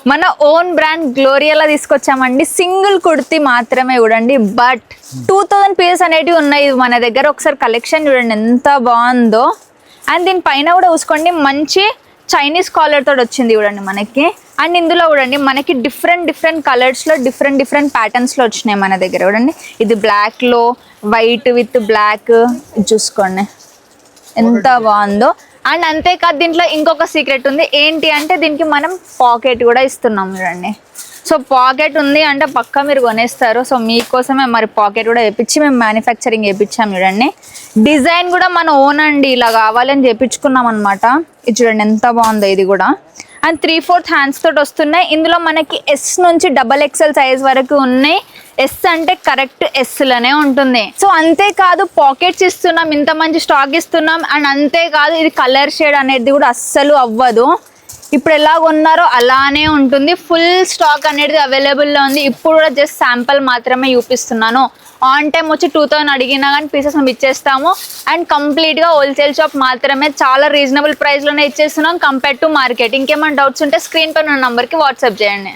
మన own brand గ్లోరియాలో తీసుకొచ్చామండి. Single kurti మాత్రమే చూడండి, బట్ 2000 పీసెస్ అనేటివి ఉన్నాయి మన దగ్గర. ఒకసారి కలెక్షన్ చూడండి ఎంత బాగుందో. అండ్ దీని పైన కూడా చూసుకోండి, మంచి చైనీస్ కాలర్ తోటి వచ్చింది చూడండి మనకి. అండ్ ఇందులో చూడండి మనకి డిఫరెంట్ కలర్స్లో డిఫరెంట్ ప్యాటర్న్స్లో వచ్చినాయి మన దగ్గర. చూడండి ఇది బ్లాక్లో వైట్ విత్ బ్లాక్ చూసుకోండి ఎంత బాగుందో. అండ్ అంతేకాదు దీంట్లో ఇంకొక సీక్రెట్ ఉంది. ఏంటి అంటే దీనికి మనం పాకెట్ కూడా ఇస్తున్నాం చూడండి. సో పాకెట్ ఉంది అంటే పక్కా మీరు కొనేస్తారు. సో మీకోసమే మరి పాకెట్ కూడా వేయించి మేము మ్యానుఫ్యాక్చరింగ్ వేయించాం చూడండి. డిజైన్ కూడా మన ఓన్ అండి, ఇలా కావాలని చేయించుకున్నాం అనమాట. ఇది చూడండి ఎంత బాగుందో ఇది కూడా. అండ్ 3/4 హ్యాండ్స్ తోటి వస్తున్నాయి. ఇందులో మనకి ఎస్ నుంచి XXL సైజ్ వరకు ఉన్నాయి. ఎస్ అంటే కరెక్ట్ ఎస్లోనే ఉంటుంది. సో అంతేకాదు పాకెట్స్ ఇస్తున్నాం, ఇంత మంచి స్టాక్ ఇస్తున్నాం. అండ్ అంతేకాదు ఇది కలర్ షేడ్ అనేది కూడా అస్సలు అవ్వదు. ఇప్పుడు ఎలా కొన్నారో అలానే ఉంటుంది. ఫుల్ స్టాక్ అనేది అవైలబుల్లో ఉంది. ఇప్పుడు కూడా జస్ట్ శాంపుల్ మాత్రమే చూపిస్తున్నాను. ఆన్ టైం వచ్చి 2000 అడిగినా కానీ పీసెస్ మేము ఇచ్చేస్తాము. అండ్ కంప్లీట్గా హోల్సేల్ షాప్ మాత్రమే, చాలా రీజనబుల్ ప్రైస్లోనే ఇచ్చేస్తున్నాం కంపేర్ టు మార్కెట్. ఇంకేమైనా డౌట్స్ ఉంటే స్క్రీన్ పైన ఉన్న నెంబర్కి వాట్సాప్ చేయండి.